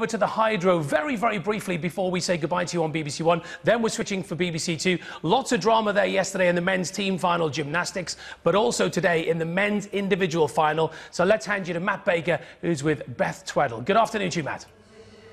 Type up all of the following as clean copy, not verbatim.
Over to the hydro very, very briefly before we say goodbye to you on BBC One. Then we're switching for BBC Two. Lots of drama there yesterday in the men's team final gymnastics, but also today in the men's individual final. So let's hand you to Matt Baker, who's with Beth Tweddle. Good afternoon to you, Matt.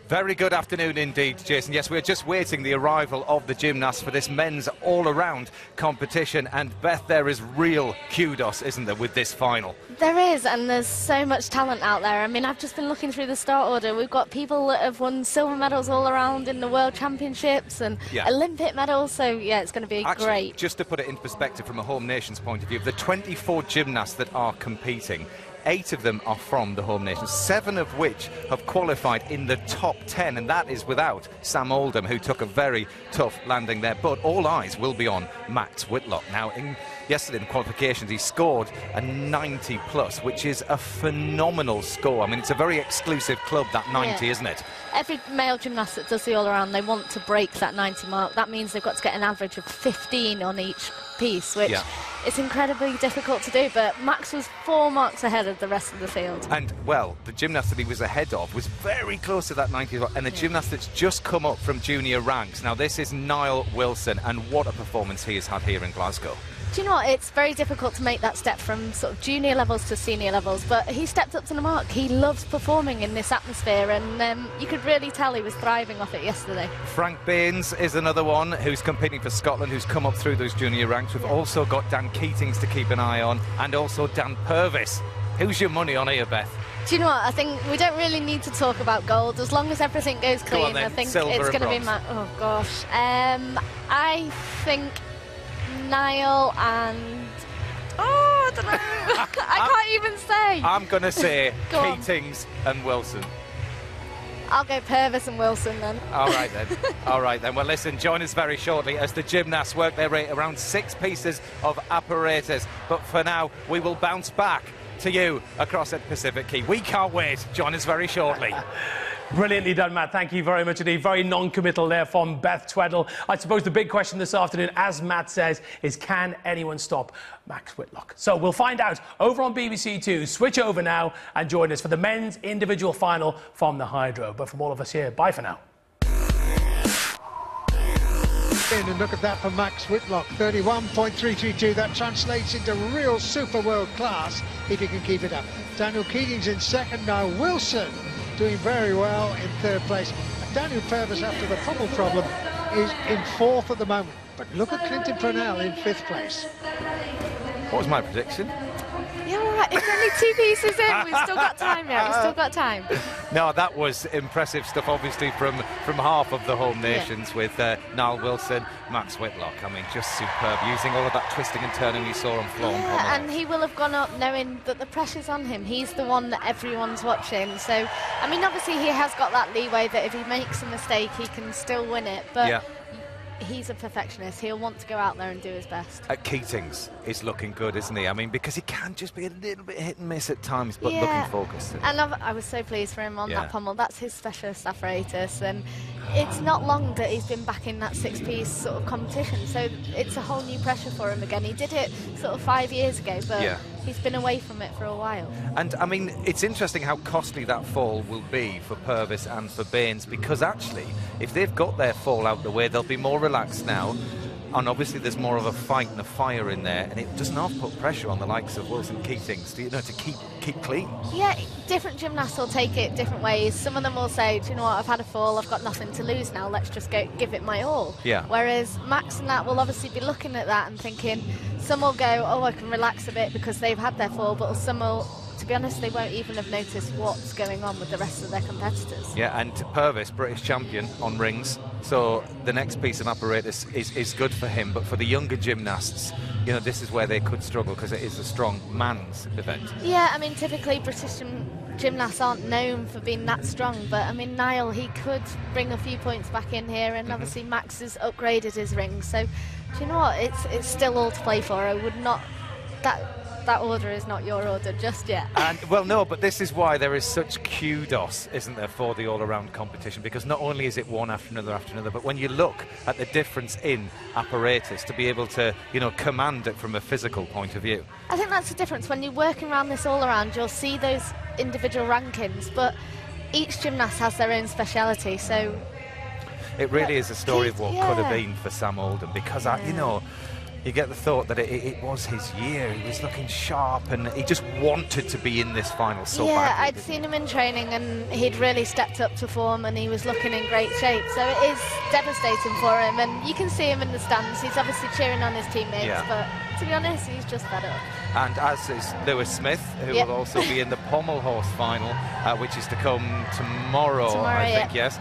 Very good afternoon indeed, Jason. Yes, we're just waiting the arrival of the gymnasts for this men's all-around competition. And Beth, there is real kudos, isn't there, with this final? There is, and there's so much talent out there. I mean, I've just been looking through the start order. We've got people that have won silver medals all around in the World Championships and Olympic medals. So, yeah, it's going to be great. Just to put it in perspective from a home nation's point of view, of the 24 gymnasts that are competing, 8 of them are from the home nation, 7 of which have qualified in the top 10, and that is without Sam Oldham, who took a very tough landing there. But all eyes will be on Max Whitlock. Now, yesterday in the qualifications, he scored a 90 plus, which is a phenomenal score. I mean, it's a very exclusive club, that 90, isn't it? Every male gymnast that does the all-around, they want to break that 90 mark. That means they've got to get an average of 15 on each piece, which is incredibly difficult to do. But Max was 4 marks ahead of the rest of the field. And, well, the gymnast that he was ahead of was very close to that 90 as well. And the gymnast that's just come up from junior ranks. Now, this is Niall Wilson, and what a performance he has had here in Glasgow. Do you know what? It's very difficult to make that step from sort of junior levels to senior levels, but he stepped up to the mark. He loves performing in this atmosphere, and you could really tell he was thriving off it yesterday. Frank Baines is another one who's competing for Scotland, who's come up through those junior ranks. We've also got Dan Keatings to keep an eye on, and also Dan Purvis. Who's your money on here, Beth? Do you know what? I think we don't really need to talk about gold. As long as everything goes clean, I think Silver it's going to be... Oh, gosh. I think Niall and... Oh, I don't know. I can't even say. I'm going to say Keatings and Wilson. I'll go Purvis and Wilson then. All right then. All right then. Well, listen, join us very shortly as the gymnasts work their way around 6 pieces of apparatus. But for now, we will bounce back to you across at Pacific Quay. We can't wait. Join us very shortly. Brilliantly done, Matt. Thank you very much indeed. Very non-committal there from Beth Tweddle. I suppose the big question this afternoon, as Matt says, is can anyone stop Max Whitlock? So we'll find out over on BBC Two. Switch over now and join us for the men's individual final from the hydro. But from all of us here, bye for now. And look at that for Max Whitlock, 31.322. That translates into real super world class if he can keep it up. Daniel Keatings in second now. Wilson doing very well in third place. And Daniel Purvis, after the pummel problem, is in 4th at the moment. But look at Clinton Purnell in 5th place. What was my prediction? Yeah, all right. It's only 2 pieces in. We've still got time yet. We've still got time. No, that was impressive stuff, obviously, from half of the home nations with Niall Wilson, Max Whitlock. I mean, just superb, using all of that twisting and turning we saw on floor. Yeah, and he will have gone up knowing that the pressure's on him. He's the one that everyone's watching. So, I mean, obviously he has got that leeway that if he makes a mistake, he can still win it. But he's a perfectionist. He'll want to go out there and do his best. Keatings is looking good, isn't he? I mean, because he can just be a little bit hit and miss at times, but looking focused. And I was so pleased for him on that pommel. That's his specialist apparatus, and it's not long that he's been back in that 6-piece sort of competition, so it's a whole new pressure for him again. He did it sort of 5 years ago, but he's been away from it for a while. And, I mean, it's interesting how costly that fall will be for Purvis and for Baines, because actually, if they've got their fall out the way, they'll be more relaxed now. And obviously there's more of a fight and a fire in there, and it doesn't have to put pressure on the likes of Wilson Keatings to keep clean. Yeah, different gymnasts will take it different ways. Some of them will say, do you know what, I've had a fall, I've got nothing to lose now, let's just go give it my all. Yeah. Whereas Max and that will obviously be looking at that and thinking, some will go, oh, I can relax a bit because they've had their fall, but some will, to be honest, they won't even have noticed what's going on with the rest of their competitors. Yeah, and Purvis, British champion on rings, so the next piece of apparatus is good for him, but for the younger gymnasts, you know, this is where they could struggle because it is a strong man's event. Yeah, I mean, typically British gymnasts aren't known for being that strong, but I mean, Niall, he could bring a few points back in here, and obviously Max has upgraded his rings, so do you know what, it's still all to play for. I would not... That order is not your order just yet. And, well, no, but this is why there is such kudos, isn't there, for the all-around competition, because not only is it one after another, but when you look at the difference in apparatus to be able to, you know, command it from a physical point of view. I think that's the difference. When you're working around this all-around, you'll see those individual rankings, but each gymnast has their own speciality, so it really is a story of what could have been for Sam Oldham, because you know, you get the thought that it was his year. He was looking sharp and he just wanted to be in this final so badly. Yeah, I'd seen him in training and he'd really stepped up to form and he was looking in great shape. So it is devastating for him, and you can see him in the stands. He's obviously cheering on his teammates, but to be honest, he's just fed up. And as is Lewis Smith, who will also be in the pommel horse final, which is to come tomorrow, I think, yes.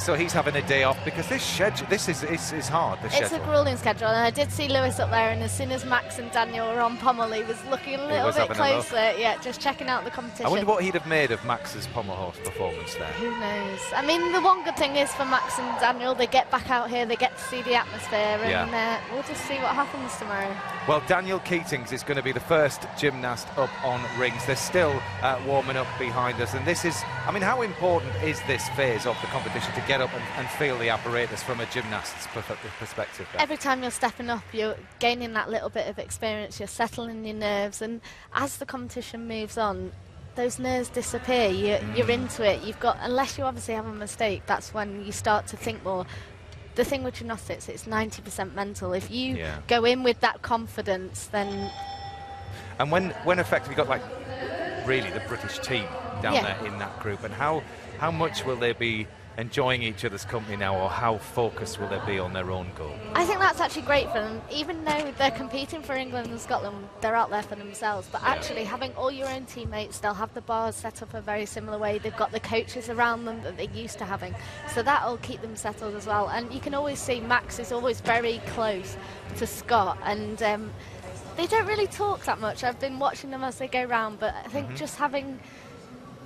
So he's having a day off, because this schedule, this is hard, this schedule. It's a grueling schedule, and I did see Lewis up there, and as soon as Max and Daniel were on pommel, he was looking a little bit closer, just checking out the competition. I wonder what he'd have made of Max's pommel horse performance there. Who knows? I mean, the one good thing is for Max and Daniel, they get back out here, they get to see the atmosphere, and we'll just see what happens tomorrow. Well, Daniel Keatings is going to be the first gymnast up on rings. They're still warming up behind us, and this is, I mean, how important is this phase of the competition to get up and feel the apparatus from a gymnast's perspective? Every time you're stepping up, you're gaining that little bit of experience, you're settling your nerves, and as the competition moves on, those nerves disappear. You're into it. You've got, unless you obviously have a mistake, that's when you start to think more. The thing with gymnastics, it's 90% mental. If you go in with that confidence, then... And when effectively got, like, really the British team down there in that group, and how much will they be enjoying each other's company now, or how focused will they be on their own goal? I think that's actually great for them. Even though they're competing for England and Scotland, they're out there for themselves. But actually having all your own teammates, they'll have the bars set up a very similar way. They've got the coaches around them that they're used to having. So that'll keep them settled as well. And you can always see Max is always very close to Scott, and they don't really talk that much. I've been watching them as they go round, but I think just having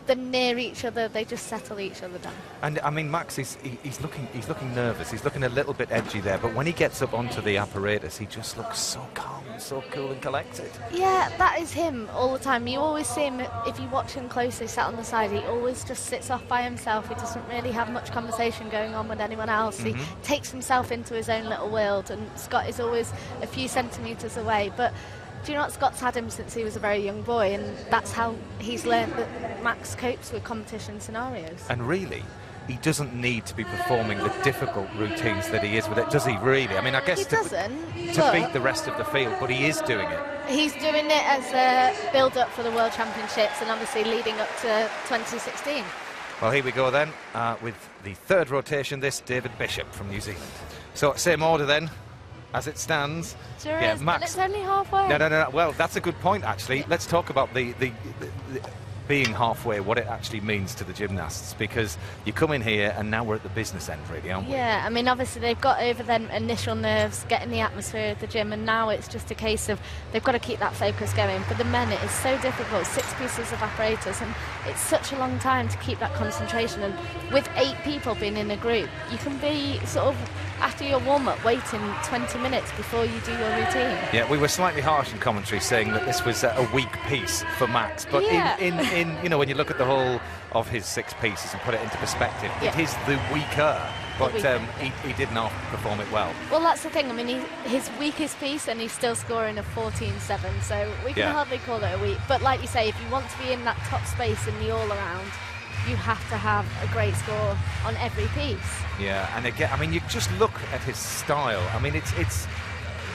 them near each other, they just settle each other down. And I mean, Max he's looking nervous. He's looking a little bit edgy there, but when he gets up onto the apparatus, he just looks so calm, so cool and collected. Yeah, that is him all the time. You always see him, if you watch him closely, sat on the side, he always just sits off by himself. He doesn't really have much conversation going on with anyone else. He takes himself into his own little world, and Scott is always a few centimetres away. But do you know what? Scott's had him since he was a very young boy, and that's how he's learned that Max copes with competition scenarios. And really, he doesn't need to be performing the difficult routines that he is with it, does he really? I mean, I guess to beat the rest of the field, but he is doing it. He's doing it as a build-up for the World Championships, and obviously leading up to 2016. Well, here we go then, with the third rotation, this David Bishop from New Zealand. So, same order then, as it stands. Sure is, Max. But it's only halfway. No. Well, that's a good point, actually. Let's talk about the being halfway, what it actually means to the gymnasts, because you come in here and now we're at the business end, really, aren't we? Yeah, I mean, obviously they've got over their initial nerves, getting the atmosphere at the gym, and now it's just a case of they've got to keep that focus going. For the men, it is so difficult, 6 pieces of apparatus, and it's such a long time to keep that concentration. And with 8 people being in a group, you can be sort of, after your warm-up, waiting 20 minutes before you do your routine. Yeah, we were slightly harsh in commentary, saying that this was a weak piece for Max, but in you know, when you look at the whole of his 6 pieces and put it into perspective, it is the weaker, but he did not perform it well. Well, that's the thing. I mean, his weakest piece, and he's still scoring a 14.7, so we can hardly call it a weak. But like you say, if you want to be in that top space in the all-around, you have to have a great score on every piece. Yeah, and again, I mean, you just look at his style. I mean, it's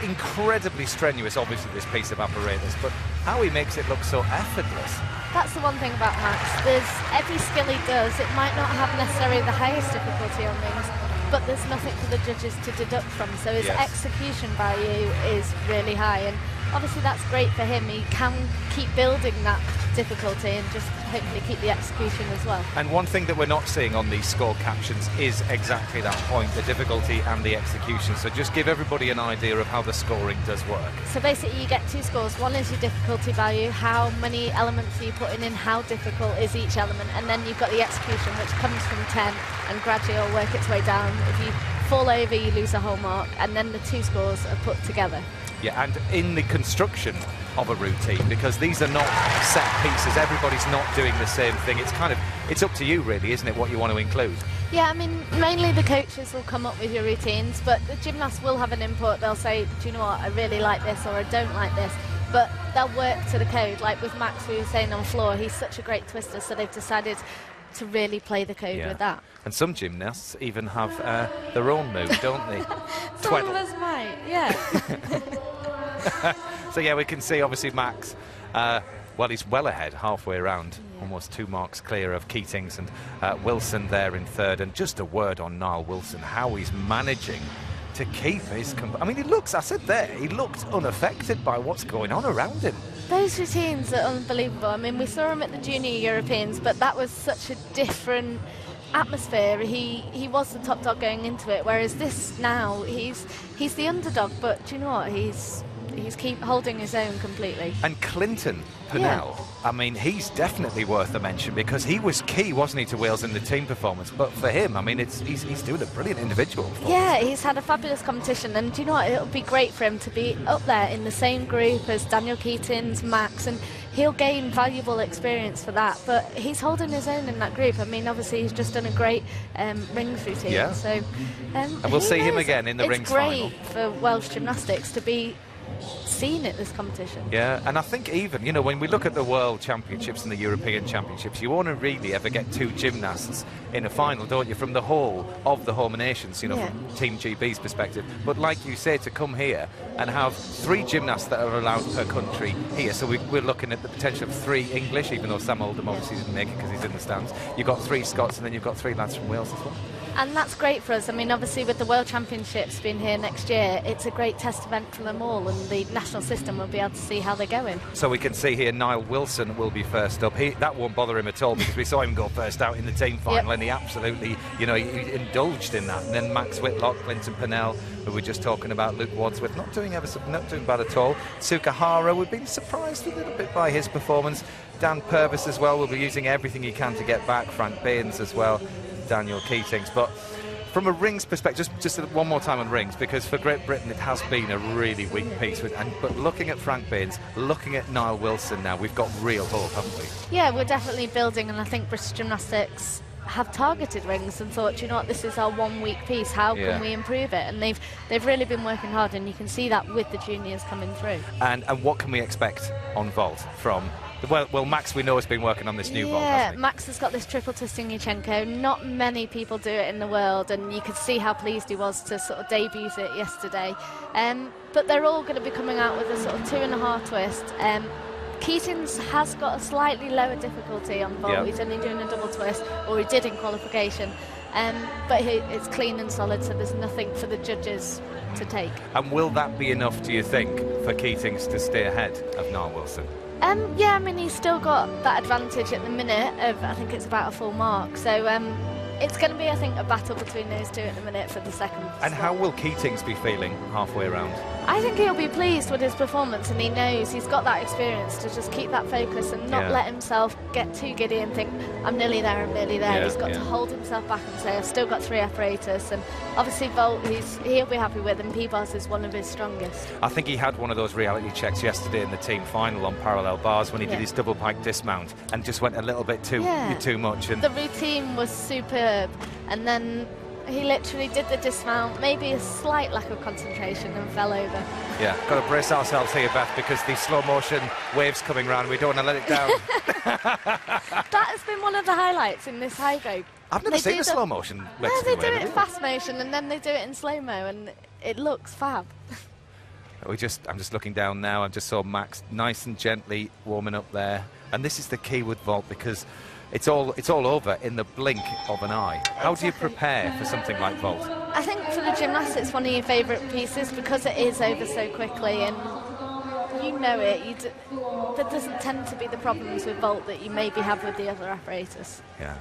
incredibly strenuous, obviously, this piece of apparatus, but how he makes it look so effortless. That's the one thing about Max. There's every skill he does, it might not have necessarily the highest difficulty on rings, but there's nothing for the judges to deduct from, so his execution value is really high, and obviously that's great for him. He can keep building that difficulty and just hopefully keep the execution as well. And one thing that we're not seeing on these score captions is exactly that point, the difficulty and the execution. So just give everybody an idea of how the scoring does work. So basically you get 2 scores. One is your difficulty value, how many elements are you putting in, how difficult is each element, and then you've got the execution, which comes from 10 and gradually will work its way down. If you fall over, you lose a whole mark, and then the 2 scores are put together. Yeah, and in the construction of a routine, because these are not set pieces, everybody's not doing the same thing. It's up to you, really, isn't it, what you want to include? Yeah, I mean, mainly the coaches will come up with your routines, but the gymnasts will have an input. They'll say, do you know what, I really like this, or I don't like this, but they'll work to the code. Like with Max, who was saying on floor, he's such a great twister, so they've decided to really play the code with that. And some gymnasts even have their own move, don't they? Some of us might, yeah. So yeah, we can see obviously Max, well, he's well ahead halfway around, almost 2 marks clear of Keatings, and Wilson there in third. And just a word on Niall Wilson, how he's managing to keep his... I mean, he looks, I said there, he looked unaffected by what's going on around him. Those routines are unbelievable. I mean, we saw him at the Junior Europeans, but that was such a different atmosphere. He was the top dog going into it, whereas this now, he's the underdog, but do you know what? He's keep holding his own completely. And Clinton Pennell, I mean, he's definitely worth a mention, because he was key, wasn't he, to Wales in the team performance. But for him, I mean, he's doing a brilliant individual performance. Yeah, he's had a fabulous competition, and do you know what? It'll be great for him to be up there in the same group as Daniel Keatings, Max, and he'll gain valuable experience for that. But he's holding his own in that group. I mean, obviously, he's just done a great rings routine. Yeah. So, and we'll see him again in the rings final. It's great for Welsh gymnastics to be seen at this competition. Yeah, and I think even, you know, when we look at the World Championships and the European Championships, you only really ever get 2 gymnasts in a final, don't you, from the whole of the home nations, you know, from Team GB's perspective. But like you say, to come here and have 3 gymnasts that are allowed per country here, so we're looking at the potential of 3 English, even though Sam Oldham obviously didn't make it because he's in the stands. You've got 3 Scots, and then you've got 3 lads from Wales as well. And that's great for us. I mean, obviously with the World Championships being here next year, it's a great test event for them all, and the national system will be able to see how they're going. So we can see here Niall Wilson will be first up. That won't bother him at all, because we saw him go first out in the team final, and he absolutely, you know, he indulged in that. And then Max Whitlock, Clinton Pennell, who we're just talking about, Luke Wadsworth, not doing bad at all. Tsukahara, we've been surprised a little bit by his performance. Dan Purvis as well will be using everything he can to get back. Frank Baines as well. Daniel Keatings. But from a rings perspective, just one more time on rings, because for Great Britain it has been a really weak piece. But looking at Frank Baines, looking at Niall Wilson now, we've got real hope, haven't we? Yeah, we're definitely building, and I think British Gymnastics have targeted rings and thought, you know what, this is our 1 week piece, how can we improve it? And they've really been working hard, and you can see that with the juniors coming through. And what can we expect on vault from... Well, Max, we know, has been working on this new vault, hasn't he? Max has got this triple twisting Yurchenko. Not many people do it in the world, and you could see how pleased he was to sort of debut it yesterday. But they're all going to be coming out with a sort of 2.5 twist. Keatings has got a slightly lower difficulty on vault. He's only doing a double twist, or he did in qualification. But it's clean and solid, so there's nothing for the judges to take. And will that be enough, do you think, for Keatings to stay ahead of Niall Wilson? Yeah, I mean, he's still got that advantage at the minute of, I think it's about a full mark. So it's going to be, I think, a battle between those 2 at the minute for the second And spot. how will Keatings be feeling halfway around? I think he'll be pleased with his performance, and he knows he's got that experience to just keep that focus and not let himself get too giddy and think, I'm nearly there, I'm nearly there. He's got to hold himself back and say, I've still got 3 apparatus. And obviously Volt, he'll be happy with, and P-bars is one of his strongest. I think he had one of those reality checks yesterday in the team final on parallel bars when he did his double pike dismount and just went a little bit too much. And the routine was superb, and then he literally did the dismount, maybe a slight lack of concentration, and fell over. Yeah, got to brace ourselves here, Beth, because the slow motion waves coming round, we don't want to let it down. That has been one of the highlights in this high go. I've never seen a slow motion. No, they do it in fast motion, and then they do it in slow-mo, and it looks fab. I'm just looking down now. I just saw Max nice and gently warming up there, and this is the key with vault, because it's all over in the blink of an eye. How do you prepare for something like vault? I think for the gymnasts, it's one of your favourite pieces because it is over so quickly, and you know it. There doesn't tend to be the problems with vault that you maybe have with the other apparatus. Yeah.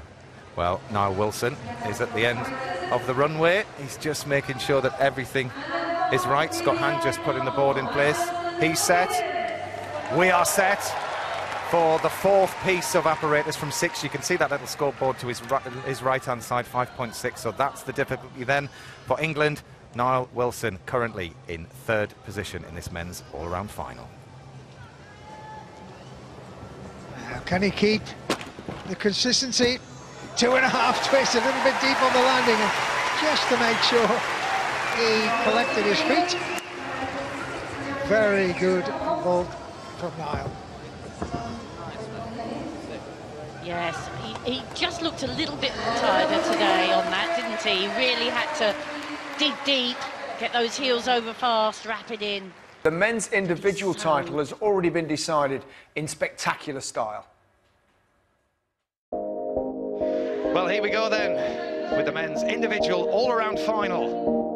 Well, Niall Wilson is at the end of the runway. He's just making sure that everything is right. Scott Hand just putting the board in place. He's set. We are set for the 4th piece of apparatus from 6. You can see that little scoreboard to his right-hand side, 5.6. So that's the difficulty then for England. Niall Wilson currently in 3rd position in this men's all-around final. Now, can he keep the consistency? 2.5 twists, a little bit deep on the landing, and just to make sure he collected his feet. Very good vault from Niall. Yes, he just looked a little bit tired today on that, didn't he? He really had to dig deep, get those heels over fast, wrap it in. The men's individual title has already been decided in spectacular style. Well, here we go then, with the men's individual all-around final.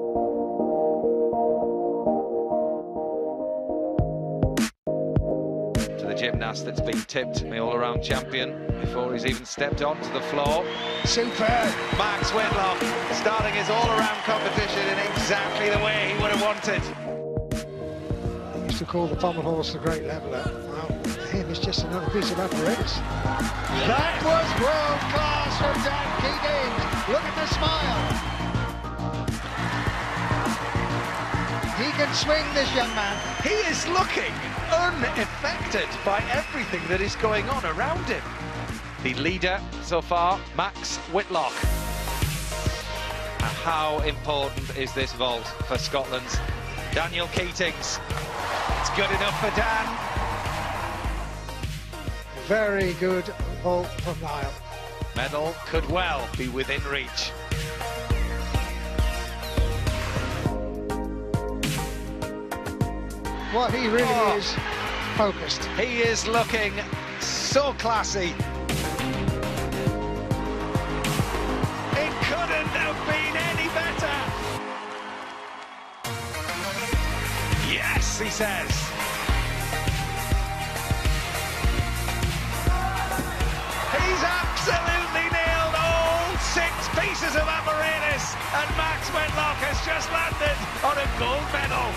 To the gymnast that's been tipped the all-around champion before he's even stepped onto the floor. Superb. Max Whitlock starting his all-around competition in exactly the way he would have wanted. They used to call the pommel horse the great leveller. Well, him is just another piece of apparatus. That was world class from Dan Keating. Look at the smile. He can swing, this young man. He is looking unaffected by everything that is going on around him. The leader so far, Max Whitlock. And how important is this vault for Scotland's Daniel Keatings? It's good enough for Dan. Very good vault from Niall. Medal could well be within reach. What he really is, focused. He is looking so classy. It couldn't have been any better. Yes, he says. He's absolutely nailed all 6 pieces of apparatus, and Max Whitlock has just landed on a gold medal.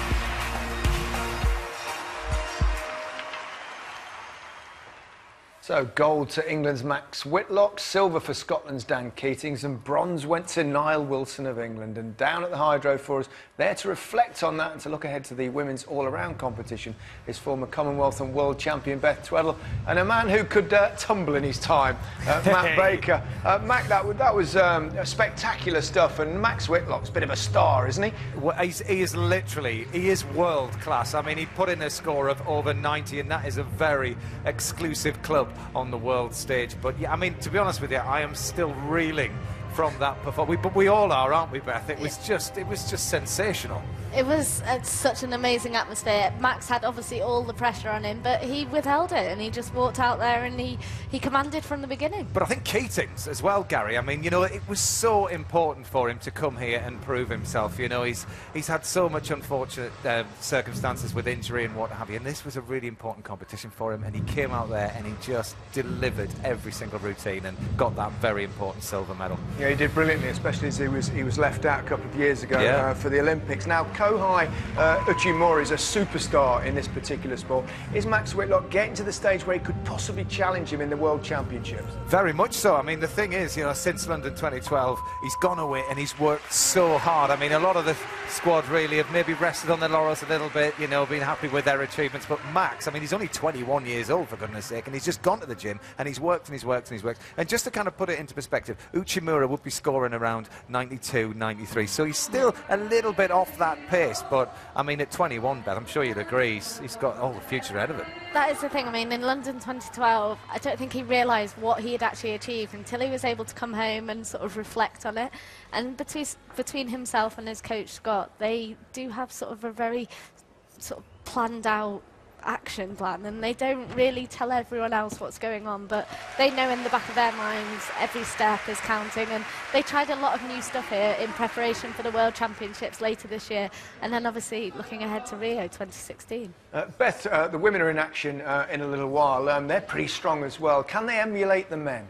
So gold to England's Max Whitlock, silver for Scotland's Dan Keatings, and bronze went to Niall Wilson of England. And down at the Hydro for us, there to reflect on that and to look ahead to the women's all-around competition is former Commonwealth and world champion Beth Tweddle, and a man who could tumble in his time, Matt Baker. Mac, that was spectacular stuff, and Max Whitlock's a bit of a star, isn't he? Well, he is world class. I mean, he put in a score of over 90, and that is a very exclusive club on the world stage. But yeah, I mean, to be honest with you, I am still reeling from that performance. But we all are, aren't we, Beth? It was just sensational. It was such an amazing atmosphere. Max had obviously all the pressure on him, but he withheld it and he just walked out there and he commanded from the beginning. But I think Keatings as well, Gary. I mean, you know, it was so important for him to come here and prove himself. You know, he's had so much unfortunate circumstances with injury and what have you, and this was a really important competition for him, and he came out there and he just delivered every single routine and got that very important silver medal. Yeah, he did brilliantly, especially as he was left out a couple of years ago for the Olympics. Now, Kohai Uchimura is a superstar in this particular sport. Is Max Whitlock getting to the stage where he could possibly challenge him in the World Championships? Very much so. I mean, the thing is, you know, since London 2012, he's gone away and he's worked so hard. I mean, a lot of the squad really have maybe rested on their laurels a little bit, you know, been happy with their achievements. But Max, I mean, he's only 21 years old, for goodness sake, and he's just gone to the gym and he's worked and he's worked and he's worked. And just to kind of put it into perspective, Uchimura would be scoring around 92, 93. So he's still a little bit off that pace. But, I mean, at 21, Beth, I'm sure you'd agree, he's got all the future ahead of him. That is the thing. I mean, in London 2012, I don't think he realised what he had actually achieved until he was able to come home and sort of reflect on it. And between himself and his coach, Scott, they do have sort of a very sort of planned out action plan, and they don't really tell everyone else what's going on, but they know in the back of their minds every step is counting, and they tried a lot of new stuff here in preparation for the World Championships later this year, and then obviously looking ahead to Rio 2016. Beth, the women are in action in a little while. They're pretty strong as well. Can they emulate the men?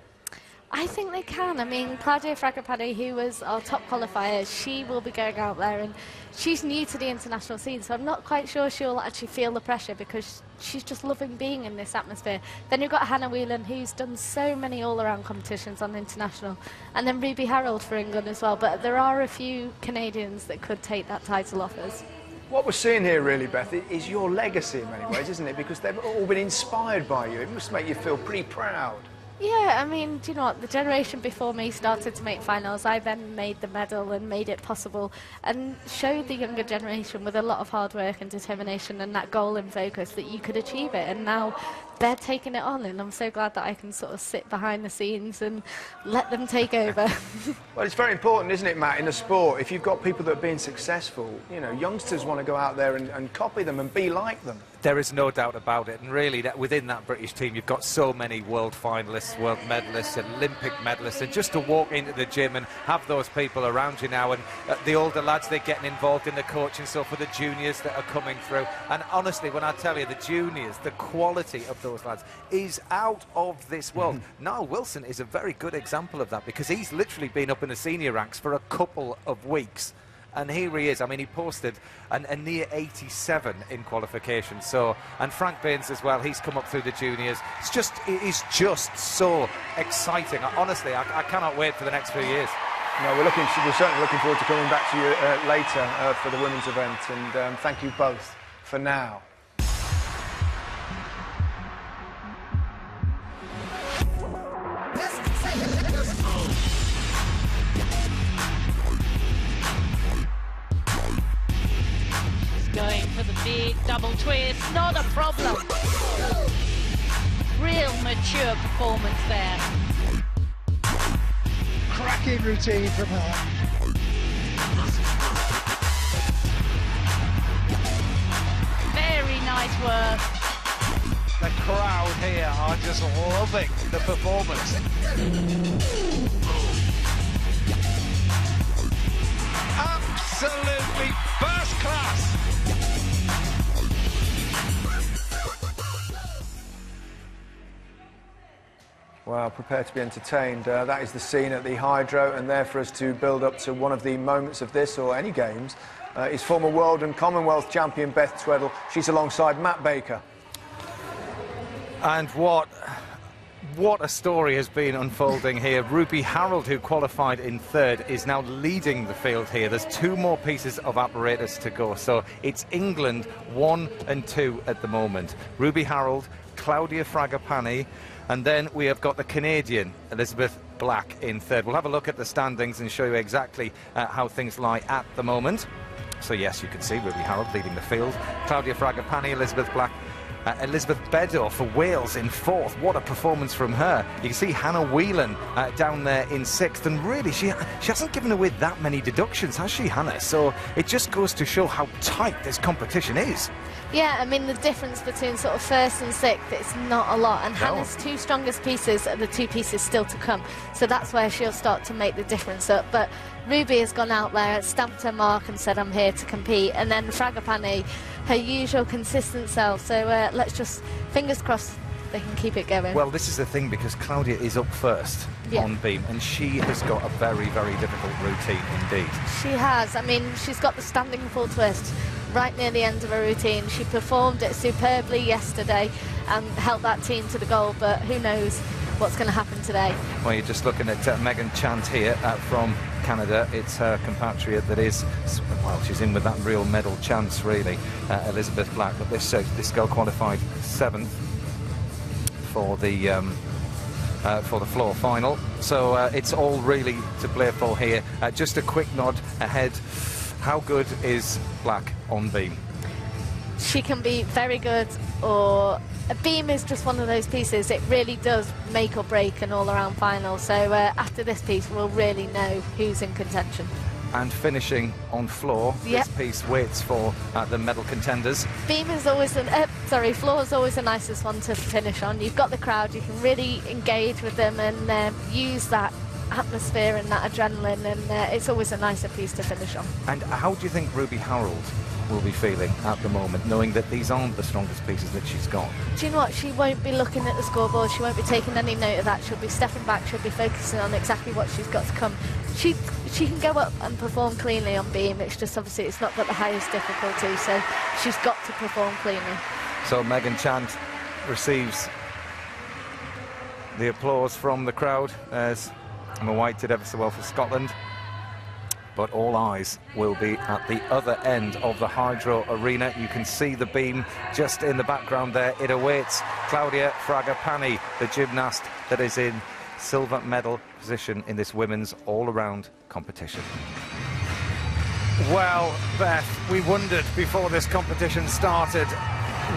I think they can. I mean, Claudia Fragapane, who was our top qualifier, she will be going out there, and she's new to the international scene, so I'm not quite sure she'll actually feel the pressure because she's just loving being in this atmosphere. Then you've got Hannah Whelan, who's done so many all-around competitions on international, and then Ruby Harold for England as well, but there are a few Canadians that could take that title off us. What we're seeing here, really, Beth, is your legacy in many ways, isn't it? Because they've all been inspired by you. It must make you feel pretty proud. Yeah, I mean, do you know what? The generation before me started to make finals. I then made the medal and made it possible and showed the younger generation with a lot of hard work and determination and that goal in focus that you could achieve it. And now they're taking it on, and I'm so glad that I can sort of sit behind the scenes and let them take over. Well, it's very important, isn't it, Matt, in a sport, if you've got people that are being successful, you know, youngsters want to go out there and copy them and be like them. There is no doubt about it, and really that within that British team you've got so many world finalists, world medalists, Olympic medalists, and just to walk into the gym and have those people around you now, and the older lads, they're getting involved in the coaching, so for the juniors that are coming through, and honestly, when I tell you, the juniors, the quality of those lads is out of this world. Niall Wilson is a very good example of that, because he's literally been up in the senior ranks for a couple of weeks. And here he is. I mean, he posted a near 87 in qualification. So, and Frank Baines as well, he's come up through the juniors. It is just so exciting. Honestly, I cannot wait for the next few years. No, we're certainly looking forward to coming back to you later for the women's event. And thank you both for now. Going for the big double twist, not a problem. Real mature performance there. Cracking routine from her. Very nice work. The crowd here are just loving the performance. Absolutely first class. Well, prepare to be entertained. That is the scene at the Hydro, and there for us to build up to one of the moments of this or any games is former world and Commonwealth champion Beth Tweddle. She's alongside Matt Baker. And what a story has been unfolding here. Ruby Harold, who qualified in third, is now leading the field here. There's 2 more pieces of apparatus to go, so it's England 1 and 2 at the moment. Ruby Harold, Claudia Fragapane, and then we have got the Canadian Elizabeth Black in third. We'll have a look at the standings and show you exactly how things lie at the moment. So yes, you can see Ruby Harold leading the field, Claudia Fragapane, Elizabeth Black, Elizabeth Beddoe for Wales in fourth. What a performance from her. You can see Hannah Whelan down there in sixth, and really she hasn't given away that many deductions, has she, Hannah? So it just goes to show how tight this competition is. Yeah, I mean, the difference between sort of first and sixth, it's not a lot, and No. Hannah's 2 strongest pieces are the 2 pieces still to come, so that's where she'll start to make the difference up. But Ruby has gone out there, stamped her mark and said, I'm here to compete, and then Fragapane, her usual consistent self, so let's just, fingers crossed, they can keep it going. Well, this is the thing, because Claudia is up first on beam, and she has got a very, very difficult routine indeed. She has. I mean, she's got the standing full twist right near the end of her routine. She performed it superbly yesterday and helped that team to the goal, but who knows what's going to happen today. Well, you're just looking at Megan Chant here from Canada. It's her compatriot that is, well, she's in with that real medal chance, really, Elizabeth Black. But this girl qualified 7th for the floor final. So it's all really to play for here. Just a quick nod ahead. How good is Black on beam? She can be very good, or a beam is just one of those pieces. It really does make or break an all-around final. So after this piece, we'll really know who's in contention. And finishing on floor, this piece waits for the medal contenders. Beam is always floor is always the nicest one to finish on. You've got the crowd, you can really engage with them and use that atmosphere and that adrenaline, and it's always a nicer piece to finish on. And how do you think Ruby Harold will be feeling at the moment, knowing that these aren't the strongest pieces that she's got? Do you know what? She won't be looking at the scoreboard, she won't be taking any note of that, she'll be stepping back, she'll be focusing on exactly what she's got to come. She can go up and perform cleanly on beam, it's just obviously it's not got the highest difficulty, so she's got to perform cleanly. So Megan Chant receives the applause from the crowd as Emma White did ever so well for Scotland. But all eyes will be at the other end of the Hydro Arena. You can see the beam just in the background there. It awaits Claudia Fragapane, the gymnast that is in silver medal position in this women's all-around competition. Well, Beth, we wondered before this competition started,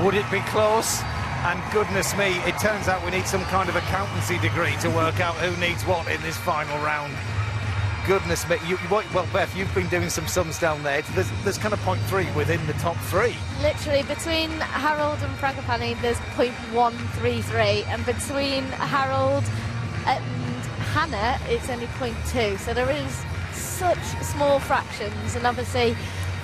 would it be close? And goodness me, it turns out we need some kind of accountancy degree to work out who needs what in this final round. Goodness me. Well, Beth, you've been doing some sums down there. There's kind of 0.3 within the top three. Literally, between Harold and Fragapane, there's 0.133, and between Harold and Hannah, it's only 0.2. So there is such small fractions, and obviously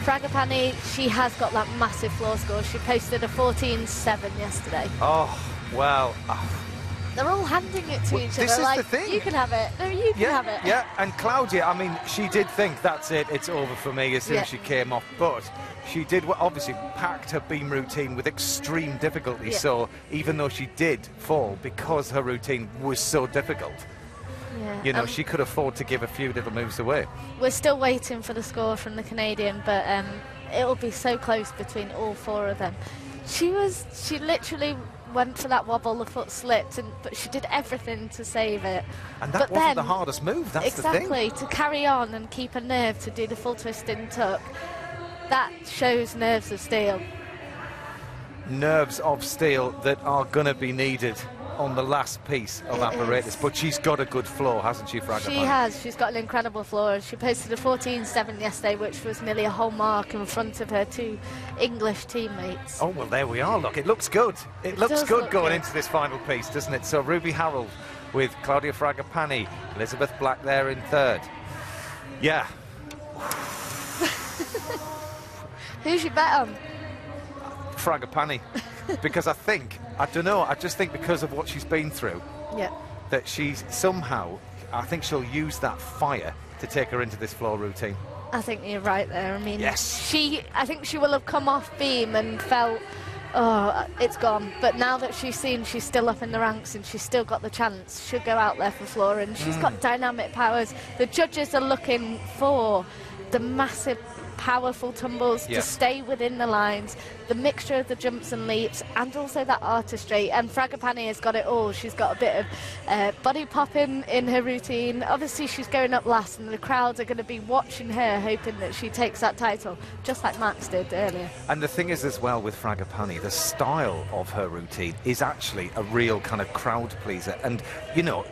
Fragapane, she has got that massive floor score. She posted a 14.7 yesterday. Oh, well. They're all handing it to each other. This is like, the thing. You can have it. No, you can have it. Yeah, and Claudia, I mean, she did think, that's it, it's over for me as soon as she came off. But she did, obviously, packed her beam routine with extreme difficulty. Yeah. So even though she did fall, because her routine was so difficult, you know, she could afford to give a few little moves away. We're still waiting for the score from the Canadian, but it'll be so close between all four of them. She literally went for that wobble, the foot slipped, but she did everything to save it. And that wasn't the hardest move, that's the thing. Exactly, to carry on and keep a nerve to do the full twist in tuck, that shows nerves of steel. Nerves of steel that are going to be needed on the last piece of apparatus, but she's got a good floor, hasn't she, Fragapane? She has. She's got an incredible floor. She posted a 14.7 yesterday, which was nearly a whole mark in front of her two English teammates. Oh, well, there we are. Look, it looks good. It looks good going into this final piece, doesn't it? So Ruby Harold with Claudia Fragapane, Elizabeth Black there in third. Yeah. Who's your bet on? Fragapane. Because I don't know, I just think because of what she's been through, that she's somehow, I think she'll use that fire to take her into this floor routine. I think you're right there. I mean, yes. I think she will have come off beam and felt, oh, it's gone. But now that she's seen she's still up in the ranks and she's still got the chance, she'll go out there for floor, and she's got dynamic powers. The judges are looking for the massive, powerful tumbles to stay within the lines, the mixture of the jumps and leaps, and also that artistry. And Fragapane has got it all. She's got a bit of body popping in her routine. Obviously, she's going up last, and the crowds are going to be watching her, hoping that she takes that title, just like Max did earlier. And the thing is, as well, with Fragapane, the style of her routine is actually a real kind of crowd pleaser. And, you know,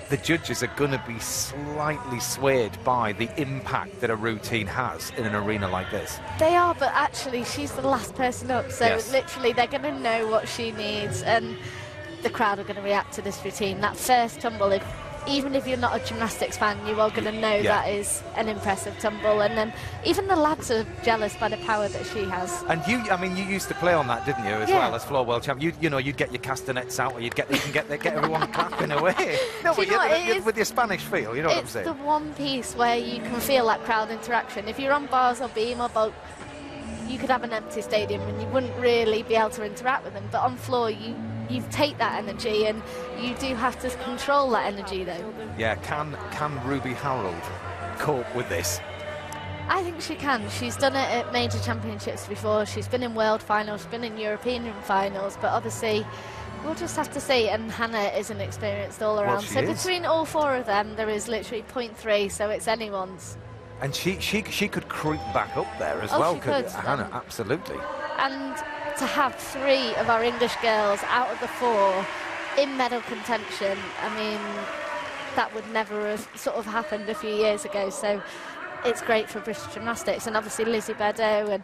the judges are going to be slightly swayed by the impact that a routine has in an arena like this. They are, but actually she's the last person up, so literally they're going to know what she needs, and the crowd are going to react to this routine. That first tumble, even if you're not a gymnastics fan, you are going to know that is an impressive tumble, and then even the lads are jealous by the power that she has. And you used to play on that, didn't you, as well as floor world champ? You know, you'd get your castanets out, or you'd get everyone clapping away. No, but with your Spanish feel, you know what I'm saying? It's the one piece where you can feel that crowd interaction. If you're on bars or beam or boat, you could have an empty stadium and you wouldn't really be able to interact with them. But on floor, you take that energy, and you do have to control that energy, though. Yeah, can Ruby Harold cope with this? I think she can. She's done it at major championships before. She's been in world finals, she's been in European finals, but obviously we'll just have to see. And Hannah isn't experienced all around. So between all four of them, there is literally 0.3, so it's anyone's. And she could creep back up there as well, could Hannah? Absolutely. And to have 3 of our English girls out of the 4 in medal contention, I mean, that would never have sort of happened a few years ago. So it's great for British gymnastics, and obviously Lizzie Beddoe and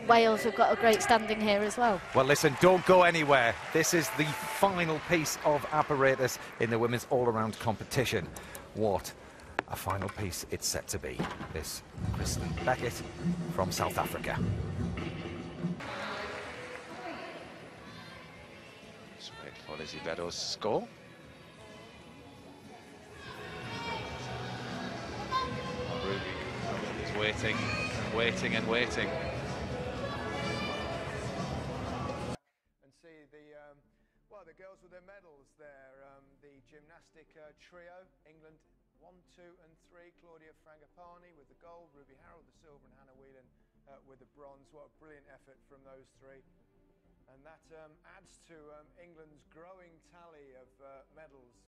Wales have got a great standing here as well. Well, listen, don't go anywhere. This is the final piece of apparatus in the women's all-around competition. What a final piece it's set to be. This Kristen Beckett from South Africa. Let's wait for Lizzie Beddoe's score. Ruby is waiting and waiting and waiting. And see the girls with their medals there. The gymnastic trio, England 1, 2 and 3. Claudia Fragapane with the gold, Ruby Harold the silver, and Hannah Whelan with the bronze. What a brilliant effort from those 3. And that adds to England's growing tally of medals.